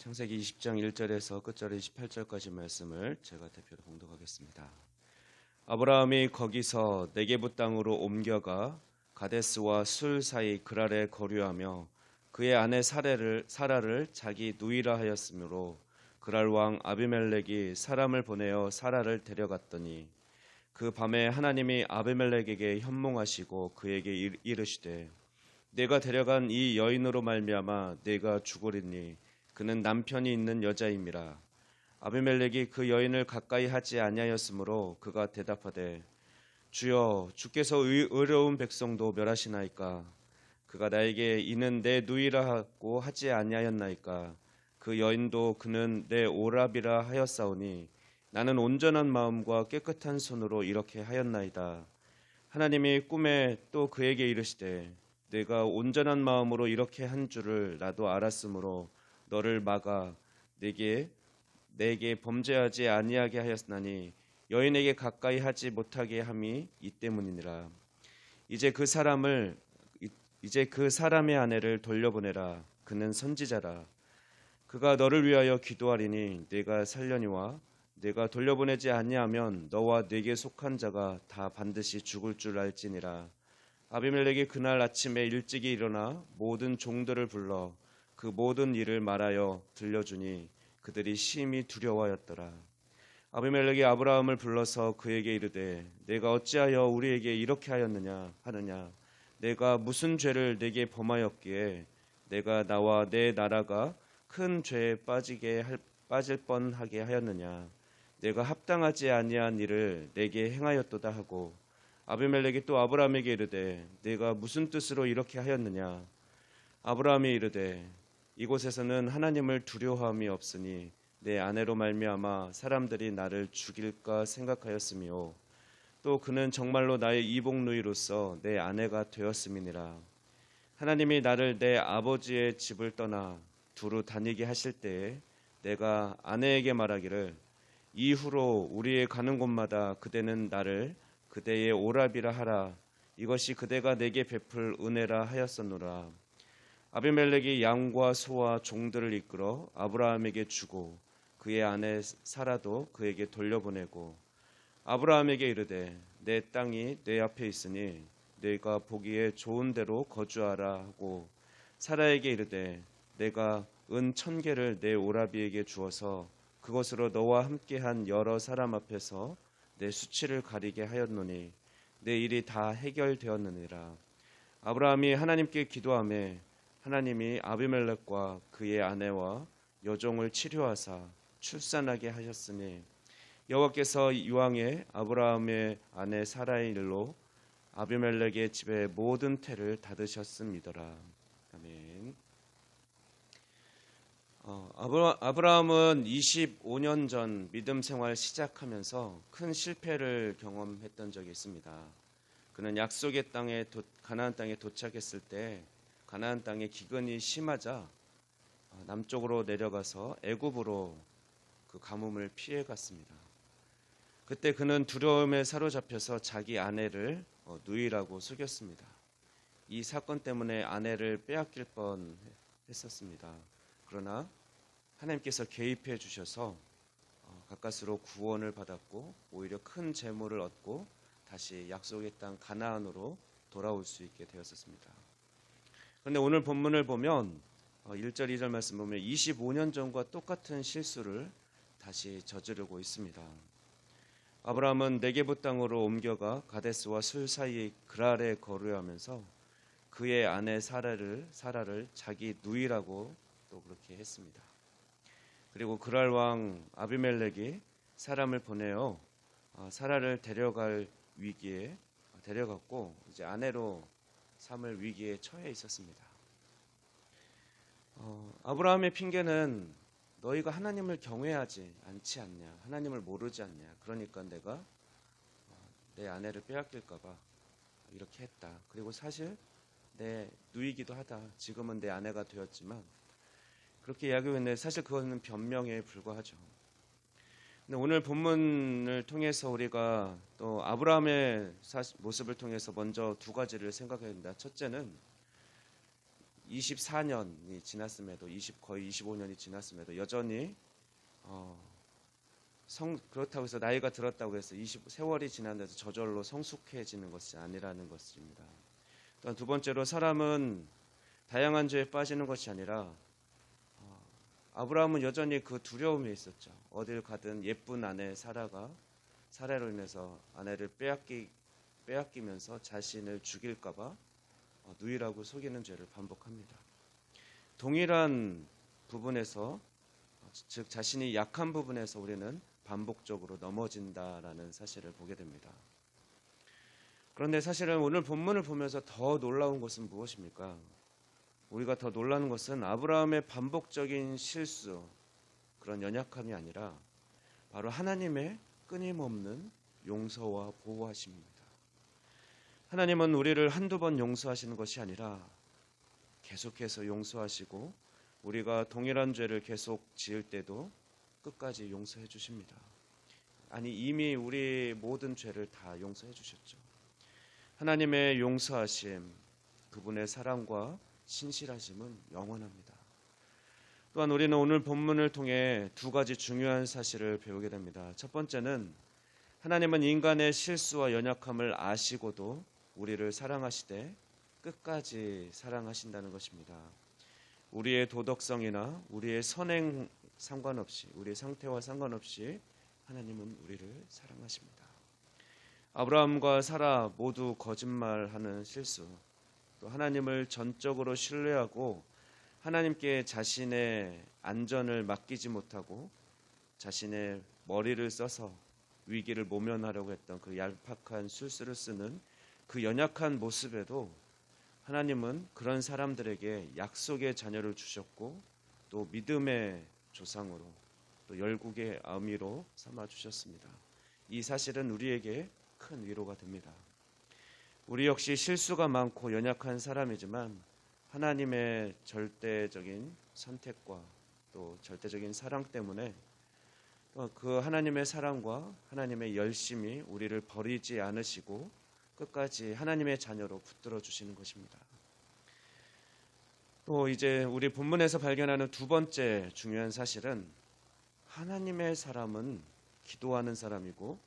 창세기 20장 1절에서 끝절의 28절까지 말씀을 제가 대표로 봉독하겠습니다. 아브라함이 거기서 네게부 땅으로 옮겨가 가데스와 술 사이 그랄에 거류하며 그의 아내 사라를 자기 누이라 하였으므로 그랄 왕 아비멜렉이 사람을 보내어 사라를 데려갔더니 그 밤에 하나님이 아비멜렉에게 현몽하시고 그에게 이르시되 내가 데려간 이 여인으로 말미암아 내가 죽으리니 그는 남편이 있는 여자임이라. 아비멜렉이 그 여인을 가까이 하지 아니하였으므로 그가 대답하되 주여 주께서 의로운 백성도 멸하시나이까. 그가 나에게 이는 내 누이라 하고 하지 아니하였나이까. 그 여인도 그는 내 오랍이라 하였사오니 나는 온전한 마음과 깨끗한 손으로 이렇게 하였나이다. 하나님이 꿈에 또 그에게 이르시되 내가 온전한 마음으로 이렇게 한 줄을 나도 알았으므로 너를 막아 내게 범죄하지 아니하게 하였나니 여인에게 가까이 하지 못하게 함이 이 때문이니라. 이제 그 사람의 아내를 돌려보내라. 그는 선지자라. 그가 너를 위하여 기도하리니 내가 살려니와 내가 돌려보내지 아니하면 너와 네게 속한 자가 다 반드시 죽을 줄 알지니라. 아비멜렉이 그날 아침에 일찍이 일어나 모든 종들을 불러 그 모든 일을 말하여 들려주니 그들이 심히 두려워하였더라. 아비멜렉이 아브라함을 불러서 그에게 이르되 내가 어찌하여 우리에게 이렇게 하였느냐 하느냐. 내가 무슨 죄를 내게 범하였기에 내가 나와 내 나라가 큰 죄에 빠질 뻔하게 하였느냐. 내가 합당하지 아니한 일을 내게 행하였도다 하고 아비멜렉이 또 아브라함에게 이르되 내가 무슨 뜻으로 이렇게 하였느냐. 아브라함이 이르되 이곳에서는 하나님을 두려워함이 없으니 내 아내로 말미암아 사람들이 나를 죽일까 생각하였으며 또 그는 정말로 나의 이복누이로서 내 아내가 되었음이니라. 하나님이 나를 내 아버지의 집을 떠나 두루 다니게 하실 때에 내가 아내에게 말하기를 이후로 우리의 가는 곳마다 그대는 나를 그대의 오랍이라 하라. 이것이 그대가 내게 베풀 은혜라 하였었노라. 아비멜렉이 양과 소와 종들을 이끌어 아브라함에게 주고 그의 아내 사라도 그에게 돌려보내고 아브라함에게 이르되 내 땅이 내 앞에 있으니 내가 보기에 좋은 데로 거주하라 하고 사라에게 이르되 내가 은 1,000개를 내 오라비에게 주어서 그것으로 너와 함께한 여러 사람 앞에서 내 수치를 가리게 하였노니 내 일이 다 해결되었느니라. 아브라함이 하나님께 기도하매 하나님이 아비멜렉과 그의 아내와 여종을 치료하사 출산하게 하셨으니 여호와께서 이왕에 아브라함의 아내 사라의 일로 아비멜렉의 집의 모든 태를 닫으셨음이더라. 아멘. 아브라함은 25년 전 믿음 생활 시작하면서 큰 실패를 경험했던 적이 있습니다. 그는 약속의 땅에 가나안 땅에 도착했을 때 가나안 땅에 기근이 심하자 남쪽으로 내려가서 애굽으로 그 가뭄을 피해 갔습니다. 그때 그는 두려움에 사로잡혀서 자기 아내를 누이라고 속였습니다. 이 사건 때문에 아내를 빼앗길 뻔했었습니다. 그러나 하나님께서 개입해 주셔서 가까스로 구원을 받았고 오히려 큰 재물을 얻고 다시 약속의 땅 가나안으로 돌아올 수 있게 되었습니다. 그런데 오늘 본문을 보면 1절 2절 말씀 보면 25년 전과 똑같은 실수를 다시 저지르고 있습니다. 아브라함은 네게부 땅으로 옮겨가 가데스와 술 사이의 그랄에 거류하면서 그의 아내 사라를 자기 누이라고 또 그렇게 했습니다. 그리고 그랄 왕 아비멜렉이 사람을 보내어 사라를 데려갈 위기에 데려갔고 이제 아내로 삼을 위기에 처해 있었습니다. 아브라함의 핑계는 너희가 하나님을 경외하지 않지 않냐, 하나님을 모르지 않냐, 그러니까 내가 내 아내를 빼앗길까 봐 이렇게 했다. 그리고 사실 내 누이기도 하다. 지금은 내 아내가 되었지만 그렇게 이야기하고 있는데 사실 그것은 변명에 불과하죠. 근데 오늘 본문을 통해서 우리가 또 아브라함의 모습을 통해서 먼저 두 가지를 생각해야 됩니다. 첫째는 24년이 지났음에도 거의 25년이 지났음에도 여전히 그렇다고 해서 나이가 들었다고 해서 세월이 지난다고 해서 저절로 성숙해지는 것이 아니라는 것입니다. 또한 두 번째로 사람은 다양한 죄에 빠지는 것이 아니라 아브라함은 여전히 그 두려움이 있었죠. 어딜 가든 예쁜 아내 사라로 인해서 아내를 빼앗기면서 자신을 죽일까봐 누이라고 속이는 죄를 반복합니다. 동일한 부분에서 즉 자신이 약한 부분에서 우리는 반복적으로 넘어진다라는 사실을 보게 됩니다. 그런데 사실은 오늘 본문을 보면서 더 놀라운 것은 무엇입니까? 우리가 더 놀라는 것은 아브라함의 반복적인 실수, 그런 연약함이 아니라 바로 하나님의 끊임없는 용서와 보호하심입니다. 하나님은 우리를 한두 번 용서하시는 것이 아니라 계속해서 용서하시고 우리가 동일한 죄를 계속 지을 때도 끝까지 용서해 주십니다. 아니 이미 우리 모든 죄를 다 용서해 주셨죠. 하나님의 용서하심, 그분의 사랑과 신실하심은 영원합니다. 또한 우리는 오늘 본문을 통해 두 가지 중요한 사실을 배우게 됩니다. 첫 번째는 하나님은 인간의 실수와 연약함을 아시고도 우리를 사랑하시되 끝까지 사랑하신다는 것입니다. 우리의 도덕성이나 우리의 선행 상관없이, 우리의 상태와 상관없이 하나님은 우리를 사랑하십니다. 아브라함과 사라 모두 거짓말하는 실수, 또 하나님을 전적으로 신뢰하고 하나님께 자신의 안전을 맡기지 못하고 자신의 머리를 써서 위기를 모면하려고 했던 그 얄팍한 술수를 쓰는 그 연약한 모습에도 하나님은 그런 사람들에게 약속의 자녀를 주셨고 또 믿음의 조상으로 또 열국의 아미로 삼아 주셨습니다. 이 사실은 우리에게 큰 위로가 됩니다. 우리 역시 실수가 많고 연약한 사람이지만 하나님의 절대적인 선택과 또 절대적인 사랑 때문에 그 하나님의 사랑과 하나님의 열심이 우리를 버리지 않으시고 끝까지 하나님의 자녀로 붙들어 주시는 것입니다. 또 이제 우리 본문에서 발견하는 두 번째 중요한 사실은 하나님의 사람은 기도하는 사람이고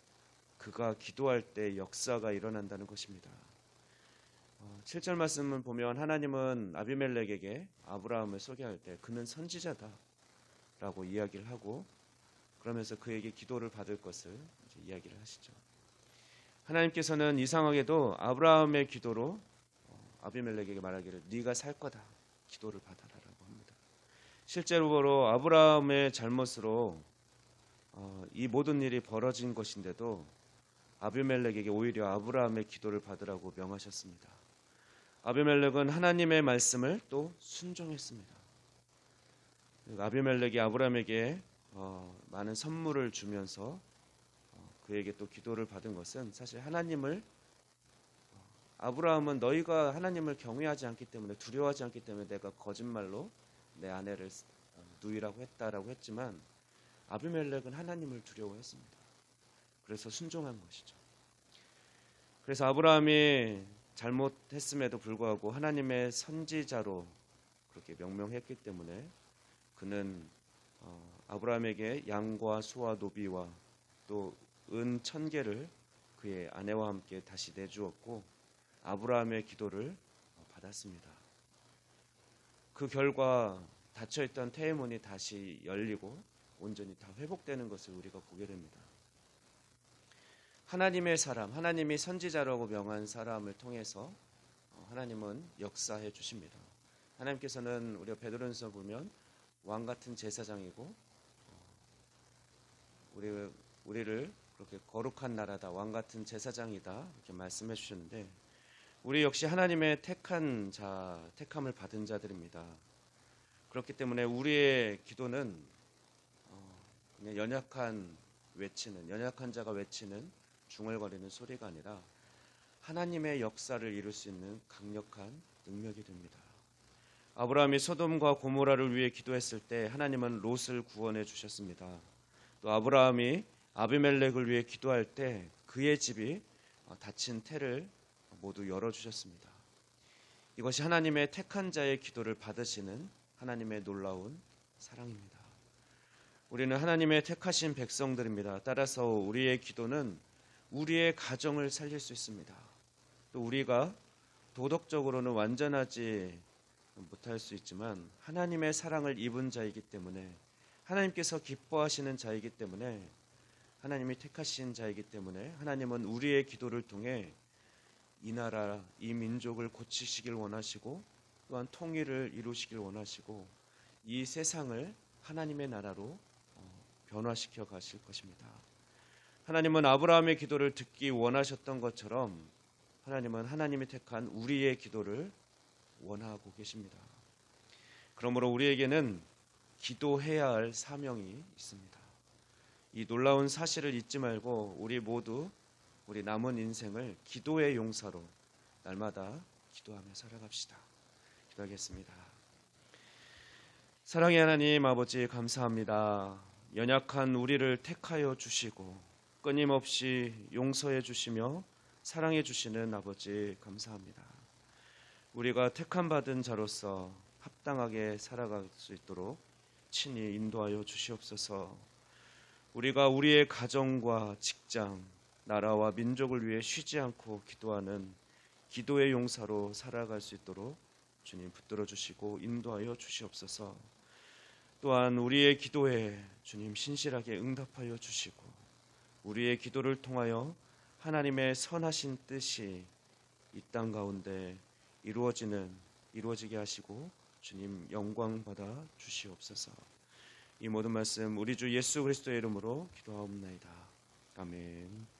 그가 기도할 때 역사가 일어난다는 것입니다. 7절 말씀을 보면 하나님은 아비멜렉에게 아브라함을 소개할 때 그는 선지자다라고 이야기를 하고 그러면서 그에게 기도를 받을 것을 이야기를 하시죠. 하나님께서는 이상하게도 아브라함의 기도로 아비멜렉에게 말하기를 네가 살 거다 기도를 받아라라고 합니다. 실제로 아브라함의 잘못으로 이 모든 일이 벌어진 것인데도 아비멜렉에게 오히려 아브라함의 기도를 받으라고 명하셨습니다. 아비멜렉은 하나님의 말씀을 또 순종했습니다. 아비멜렉이 아브라함에게 많은 선물을 주면서 그에게 또 기도를 받은 것은 사실 아브라함은 너희가 하나님을 경외하지 않기 때문에 두려워하지 않기 때문에 내가 거짓말로 내 아내를 누이라고 했다라고 했지만 아비멜렉은 하나님을 두려워했습니다. 그래서 순종한 것이죠. 그래서 아브라함이 잘못했음에도 불구하고 하나님의 선지자로 그렇게 명명했기 때문에 그는 아브라함에게 양과 소와 노비와 또 은 1000개를 그의 아내와 함께 다시 내주었고 아브라함의 기도를 받았습니다. 그 결과 닫혀있던 태의문이 다시 열리고 온전히 다 회복되는 것을 우리가 보게 됩니다. 하나님의 사람, 하나님이 선지자라고 명한 사람을 통해서 하나님은 역사해 주십니다. 하나님께서는 우리가 베드로전서 보면 왕 같은 제사장이고 우리를 그렇게 거룩한 나라다, 왕 같은 제사장이다 이렇게 말씀해 주셨는데 우리 역시 하나님의 택한 자, 택함을 받은 자들입니다. 그렇기 때문에 우리의 기도는 그냥 연약한 자가 외치는 중얼거리는 소리가 아니라 하나님의 역사를 이룰 수 있는 강력한 능력이 됩니다. 아브라함이 소돔과 고모라를 위해 기도했을 때 하나님은 롯을 구원해 주셨습니다. 또 아브라함이 아비멜렉을 위해 기도할 때 그의 집이 닫힌 태를 모두 열어주셨습니다. 이것이 하나님의 택한 자의 기도를 받으시는 하나님의 놀라운 사랑입니다. 우리는 하나님의 택하신 백성들입니다. 따라서 우리의 기도는 우리의 가정을 살릴 수 있습니다. 또 우리가 도덕적으로는 완전하지 못할 수 있지만 하나님의 사랑을 입은 자이기 때문에, 하나님께서 기뻐하시는 자이기 때문에, 하나님이 택하신 자이기 때문에 하나님은 우리의 기도를 통해 이 나라, 이 민족을 고치시길 원하시고, 또한 통일을 이루시길 원하시고, 이 세상을 하나님의 나라로 변화시켜 가실 것입니다. 하나님은 아브라함의 기도를 듣기 원하셨던 것처럼 하나님은 하나님이 택한 우리의 기도를 원하고 계십니다. 그러므로 우리에게는 기도해야 할 사명이 있습니다. 이 놀라운 사실을 잊지 말고 우리 모두 우리 남은 인생을 기도의 용사로 날마다 기도하며 살아갑시다. 기도하겠습니다. 사랑의 하나님 아버지, 감사합니다. 연약한 우리를 택하여 주시고 끊임없이 용서해 주시며 사랑해 주시는 아버지, 감사합니다. 우리가 택함 받은 자로서 합당하게 살아갈 수 있도록 친히 인도하여 주시옵소서. 우리가 우리의 가정과 직장, 나라와 민족을 위해 쉬지 않고 기도하는 기도의 용사로 살아갈 수 있도록 주님 붙들어 주시고 인도하여 주시옵소서. 또한 우리의 기도에 주님 신실하게 응답하여 주시고 우리의 기도를 통하여 하나님의 선하신 뜻이 이 땅 가운데 이루어지게 하시고 주님 영광 받아 주시옵소서. 이 모든 말씀 우리 주 예수 그리스도의 이름으로 기도하옵나이다. 아멘.